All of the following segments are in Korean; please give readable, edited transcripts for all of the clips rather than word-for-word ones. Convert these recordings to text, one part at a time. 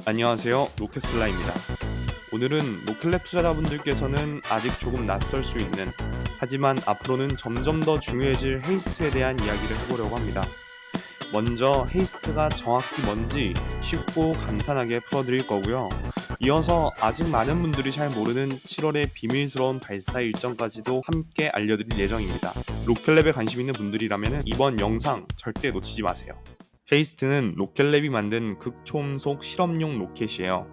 안녕하세요. 로켓슬라입니다. 오늘은 로켓랩 투자자분들께서는 아직 조금 낯설 수 있는, 하지만 앞으로는 점점 더 중요해질 헤이스트에 대한 이야기를 해보려고 합니다. 먼저 헤이스트가 정확히 뭔지 쉽고 간단하게 풀어드릴 거고요. 이어서 아직 많은 분들이 잘 모르는 7월의 비밀스러운 발사 일정까지도 함께 알려드릴 예정입니다. 로켓랩에 관심 있는 분들이라면 이번 영상 절대 놓치지 마세요. 헤이스트는 로켓랩이 만든 극초음속 실험용 로켓이에요.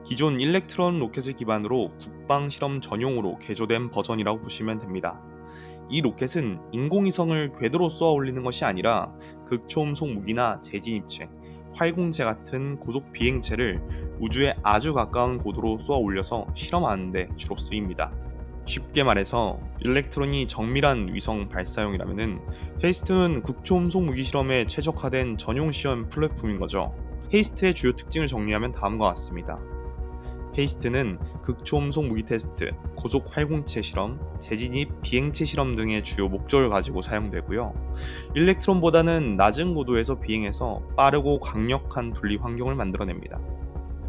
기존 일렉트론 로켓을 기반으로 국방 실험 전용으로 개조된 버전이라고 보시면 됩니다. 이 로켓은 인공위성을 궤도로 쏘아 올리는 것이 아니라 극초음속 무기나 재진입체, 활공체 같은 고속 비행체를 우주에 아주 가까운 고도로 쏘아 올려서 실험하는 데 주로 쓰입니다. 쉽게 말해서 일렉트론이 정밀한 위성 발사용이라면은 헤이스트는 극초음속 무기 실험에 최적화된 전용 시험 플랫폼인 거죠. 헤이스트의 주요 특징을 정리하면 다음과 같습니다. 헤이스트는 극초음속 무기 테스트, 고속 활공체 실험, 재진입 비행체 실험 등의 주요 목적을 가지고 사용되고요. 일렉트론보다는 낮은 고도에서 비행해서 빠르고 강력한 분리 환경을 만들어냅니다.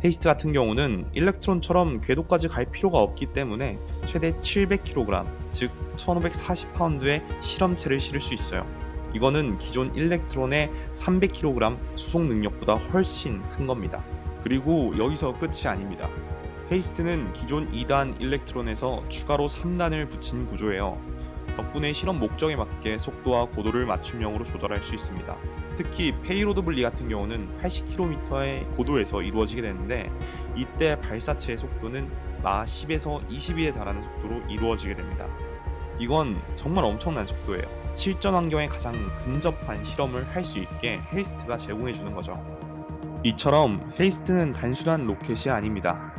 헤이스트 같은 경우는 일렉트론처럼 궤도까지 갈 필요가 없기 때문에 최대 700kg, 즉 1540파운드의 실험체를 실을 수 있어요. 이거는 기존 일렉트론의 300kg 수송 능력보다 훨씬 큰 겁니다. 그리고 여기서 끝이 아닙니다. 헤이스트는 기존 2단 일렉트론에서 추가로 3단을 붙인 구조예요. 덕분에 실험 목적에 맞게 속도와 고도를 맞춤형으로 조절할 수 있습니다. 특히 페이로드 분리 같은 경우는 80km의 고도에서 이루어지게 되는데, 이때 발사체의 속도는 마 10에서 20에 달하는 속도로 이루어지게 됩니다. 이건 정말 엄청난 속도예요. 실전 환경에 가장 근접한 실험을 할 수 있게 헤이스트가 제공해 주는 거죠. 이처럼 헤이스트는 단순한 로켓이 아닙니다.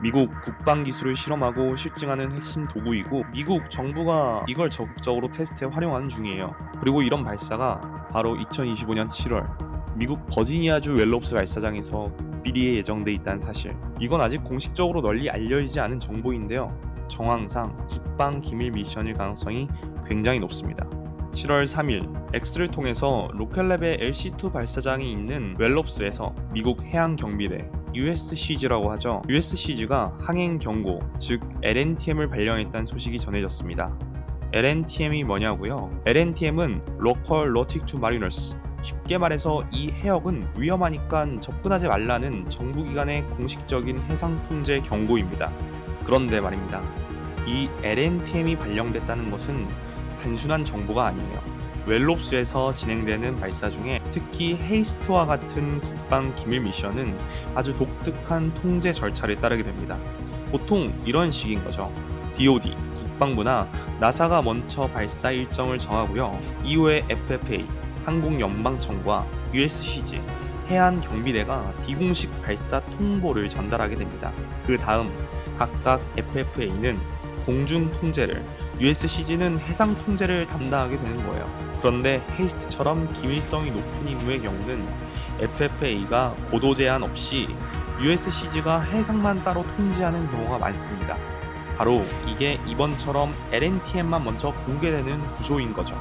미국 국방 기술을 실험하고 실증하는 핵심 도구이고, 미국 정부가 이걸 적극적으로 테스트에 활용하는 중이에요. 그리고 이런 발사가 바로 2025년 7월 미국 버지니아주 웰롭스 발사장에서 미리 예정돼 있다는 사실, 이건 아직 공식적으로 널리 알려지지 않은 정보인데요, 정황상 국방 기밀 미션일 가능성이 굉장히 높습니다. 7월 3일 X를 통해서 로켓랩의 LC2 발사장이 있는 웰롭스에서 미국 해양경비대 USCG라고 하죠. USCG가 항행 경고, 즉 LNTM을 발령했다는 소식이 전해졌습니다. LNTM이 뭐냐고요? LNTM은 Local Nautic to Mariners. 쉽게 말해서 이 해역은 위험하니까 접근하지 말라는 정부기관의 공식적인 해상 통제 경고입니다. 그런데 말입니다, 이 LNTM이 발령됐다는 것은 단순한 정보가 아니에요. 웰롭스에서 진행되는 발사 중에 특히 헤이스트와 같은 국방 기밀 미션은 아주 독특한 통제 절차를 따르게 됩니다. 보통 이런 식인 거죠. DoD, 국방부나 나사가 먼저 발사 일정을 정하고요. 이후에 FFA, 항공연방청과 USCG, 해안경비대가 비공식 발사 통보를 전달하게 됩니다. 그 다음 각각 FFA는 공중 통제를, USCG는 해상 통제를 담당하게 되는 거예요. 그런데 헤이스트처럼 기밀성이 높은 임무의 경우는 FFA가 고도 제한 없이 USCG가 해상만 따로 통제하는 경우가 많습니다. 바로 이게 이번처럼 LNTM만 먼저 공개되는 구조인 거죠.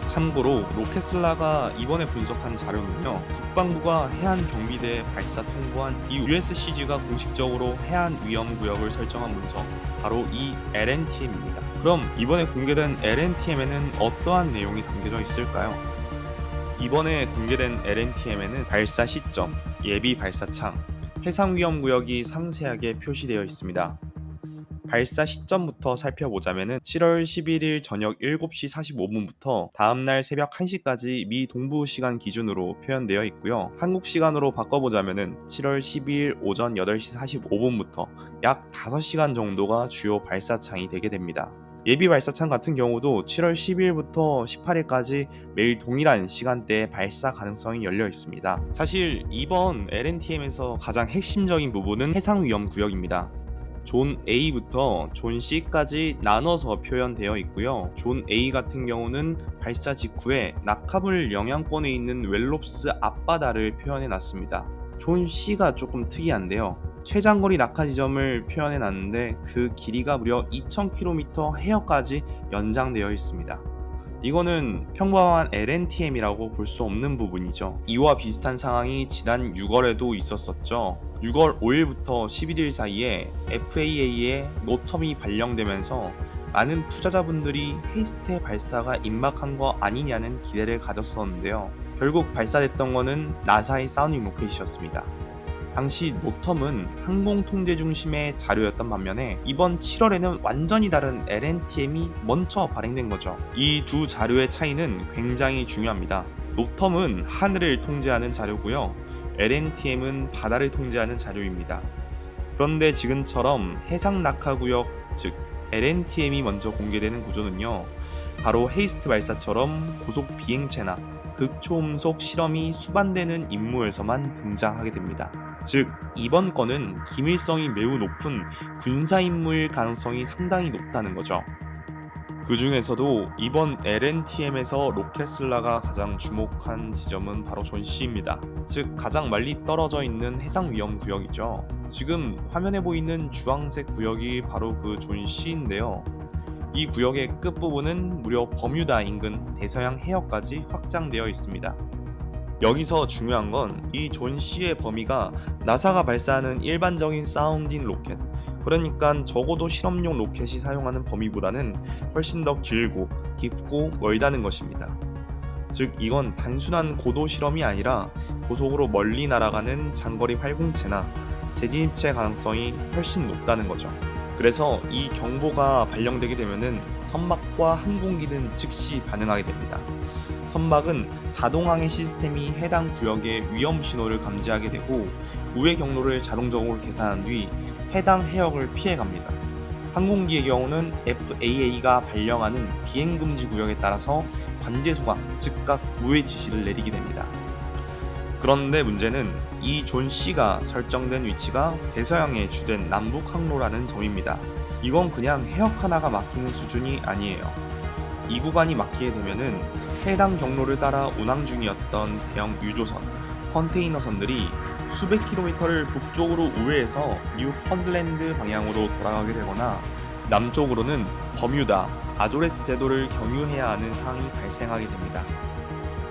참고로 로켓슬라가 이번에 분석한 자료는요, 국방부가 해안경비대에 발사 통보한 이후 USCG가 공식적으로 해안위험구역을 설정한 문서, 바로 이 LNTM입니다. 그럼 이번에 공개된 LNTM에는 어떠한 내용이 담겨져 있을까요? 이번에 공개된 LNTM에는 발사 시점, 예비 발사창, 해상위험구역이 상세하게 표시되어 있습니다. 발사 시점부터 살펴보자면 7월 11일 저녁 7시 45분부터 다음날 새벽 1시까지 미 동부 시간 기준으로 표현되어 있고요. 한국 시간으로 바꿔보자면 7월 12일 오전 8시 45분부터 약 5시간 정도가 주요 발사창이 되게 됩니다. 예비 발사창 같은 경우도 7월 12일부터 18일까지 매일 동일한 시간대에 발사 가능성이 열려 있습니다. 사실 이번 LNTM에서 가장 핵심적인 부분은 해상위험구역입니다. 존 A부터 존 C까지 나눠서 표현되어 있고요. 존 A 같은 경우는 발사 직후에 낙하물 영향권에 있는 웰롭스 앞바다를 표현해 놨습니다. 존 C가 조금 특이한데요, 최장거리 낙하 지점을 표현해 놨는데 그 길이가 무려 2000km 해역까지 연장되어 있습니다. 이거는 평범한 LNTM이라고 볼 수 없는 부분이죠. 이와 비슷한 상황이 지난 6월에도 있었었죠. 6월 5일부터 11일 사이에 FAA의 노텀이 발령되면서 많은 투자자분들이 헤이스트의 발사가 임박한 거 아니냐는 기대를 가졌었는데요. 결국 발사됐던 거는 나사의 사운딩 로켓이었습니다. 당시 노텀은 항공 통제 중심의 자료였던 반면에 이번 7월에는 완전히 다른 LNTM이 먼저 발행된 거죠. 이 두 자료의 차이는 굉장히 중요합니다. 노텀은 하늘을 통제하는 자료고요. LNTM은 바다를 통제하는 자료입니다. 그런데 지금처럼 해상 낙하 구역, 즉 LNTM이 먼저 공개되는 구조는요. 바로 헤이스트 발사처럼 고속 비행체나 극초음속 실험이 수반되는 임무에서만 등장하게 됩니다. 즉, 이번 건은 기밀성이 매우 높은 군사 임무일 가능성이 상당히 높다는 거죠. 그 중에서도 이번 LNTM에서 로켓슬라가 가장 주목한 지점은 바로 존시입니다. 즉, 가장 멀리 떨어져 있는 해상 위험 구역이죠. 지금 화면에 보이는 주황색 구역이 바로 그 존시인데요. 이 구역의 끝부분은 무려 버뮤다 인근 대서양 해역까지 확장되어 있습니다. 여기서 중요한 건 이 존시의 범위가 나사가 발사하는 일반적인 사운딩 로켓, 그러니까 적어도 실험용 로켓이 사용하는 범위보다는 훨씬 더 길고 깊고 멀다는 것입니다. 즉, 이건 단순한 고도 실험이 아니라 고속으로 멀리 날아가는 장거리 활공체나 재진입체 가능성이 훨씬 높다는 거죠. 그래서 이 경보가 발령되게 되면은 선박과 항공기는 즉시 반응하게 됩니다. 선박은 자동항해 시스템이 해당 구역의 위험 신호를 감지하게 되고 우회 경로를 자동적으로 계산한 뒤 해당 해역을 피해갑니다. 항공기의 경우는 FAA가 발령하는 비행금지 구역에 따라서 관제소가 즉각 우회 지시를 내리게 됩니다. 그런데 문제는 이 존C가 설정된 위치가 대서양의 주된 남북 항로라는 점입니다. 이건 그냥 해역 하나가 막히는 수준이 아니에요. 이 구간이 막히게 되면은 해당 경로를 따라 운항 중이었던 대형 유조선, 컨테이너선들이 수백 킬로미터를 북쪽으로 우회해서 뉴펀드랜드 방향으로 돌아가게 되거나 남쪽으로는 버뮤다, 아조레스 제도를 경유해야 하는 상황이 발생하게 됩니다.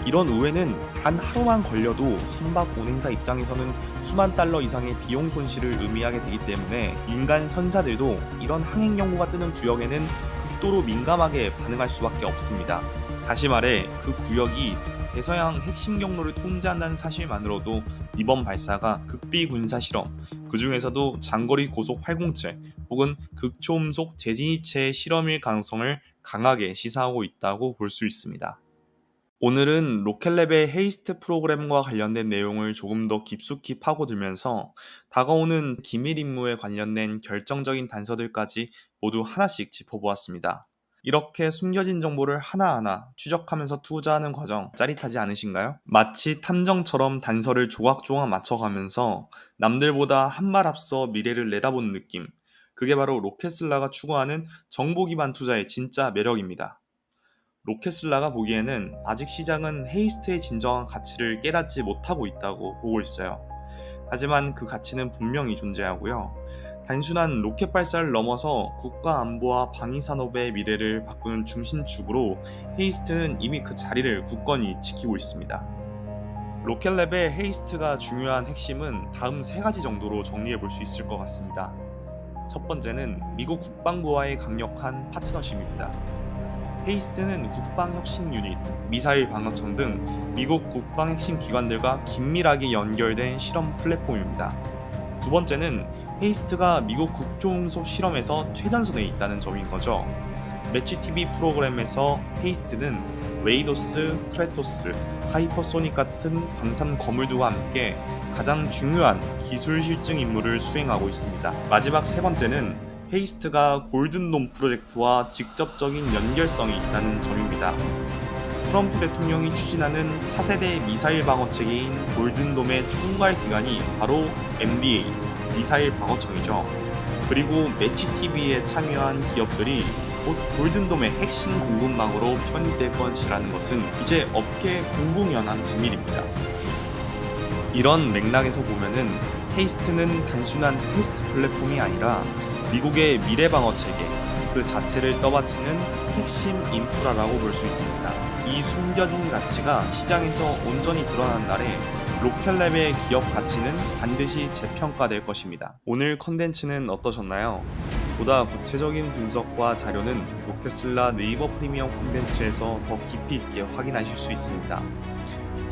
이런 우회는 단 하루만 걸려도 선박 운행사 입장에서는 수만 달러 이상의 비용 손실을 의미하게 되기 때문에 민간 선사들도 이런 항행 경보가 뜨는 구역에는 극도로 민감하게 반응할 수밖에 없습니다. 다시 말해 그 구역이 대서양 핵심 경로를 통제한다는 사실만으로도 이번 발사가 극비 군사 실험, 그 중에서도 장거리 고속 활공체 혹은 극초음속 재진입체의 실험일 가능성을 강하게 시사하고 있다고 볼 수 있습니다. 오늘은 로켓랩의 헤이스트 프로그램과 관련된 내용을 조금 더 깊숙이 파고들면서 다가오는 기밀 임무에 관련된 결정적인 단서들까지 모두 하나씩 짚어보았습니다. 이렇게 숨겨진 정보를 하나하나 추적하면서 투자하는 과정 짜릿하지 않으신가요? 마치 탐정처럼 단서를 조각조각 맞춰가면서 남들보다 한 발 앞서 미래를 내다보는 느낌. 그게 바로 로켓슬라가 추구하는 정보 기반 투자의 진짜 매력입니다. 로켓슬라가 보기에는 아직 시장은 헤이스트의 진정한 가치를 깨닫지 못하고 있다고 보고 있어요. 하지만 그 가치는 분명히 존재하고요. 단순한 로켓 발사를 넘어서 국가 안보와 방위 산업의 미래를 바꾸는 중심축으로 헤이스트는 이미 그 자리를 굳건히 지키고 있습니다. 로켓랩의 헤이스트가 중요한 핵심은 다음 세 가지 정도로 정리해 볼 수 있을 것 같습니다. 첫 번째는 미국 국방부와의 강력한 파트너십입니다. 헤이스트는 국방혁신 유닛, 미사일 방어청 등 미국 국방핵심 기관들과 긴밀하게 연결된 실험 플랫폼입니다. 두 번째는 헤이스트가 미국 극초음속 실험에서 최전선에 있다는 점인 거죠. 매치 TV 프로그램에서 헤이스트는 웨이도스, 크레토스, 하이퍼소닉 같은 방산 거물들과 함께 가장 중요한 기술 실증 임무를 수행하고 있습니다. 마지막 세 번째는 헤이스트가 골든돔 프로젝트와 직접적인 연결성이 있다는 점입니다. 트럼프 대통령이 추진하는 차세대 미사일 방어 체계인 골든돔의 총괄 기관이 바로 MDA, 미사일 방어청이죠. 그리고 매치TV에 참여한 기업들이 곧 골든돔의 핵심 공급망으로 편입될 것이라는 것은 이제 업계 공공연한 비밀입니다. 이런 맥락에서 보면은 헤이스트는 단순한 테스트 플랫폼이 아니라 미국의 미래 방어 체계 그 자체를 떠받치는 핵심 인프라라고 볼 수 있습니다. 이 숨겨진 가치가 시장에서 온전히 드러난 날에 로켓랩의 기업 가치는 반드시 재평가될 것입니다. 오늘 컨텐츠는 어떠셨나요? 보다 구체적인 분석과 자료는 로켓슬라 네이버 프리미엄 콘텐츠에서 더 깊이 있게 확인하실 수 있습니다.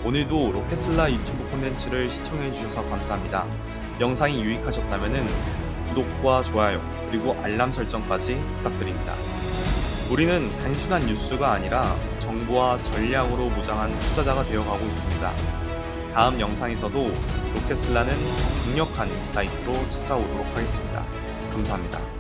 오늘도 로켓슬라 유튜브 콘텐츠를 시청해주셔서 감사합니다. 영상이 유익하셨다면 구독과 좋아요 그리고 알람 설정까지 부탁드립니다. 우리는 단순한 뉴스가 아니라 정보와 전략으로 무장한 투자자가 되어가고 있습니다. 다음 영상에서도 로켓슬라는 더 강력한 인사이트로 찾아오도록 하겠습니다. 감사합니다.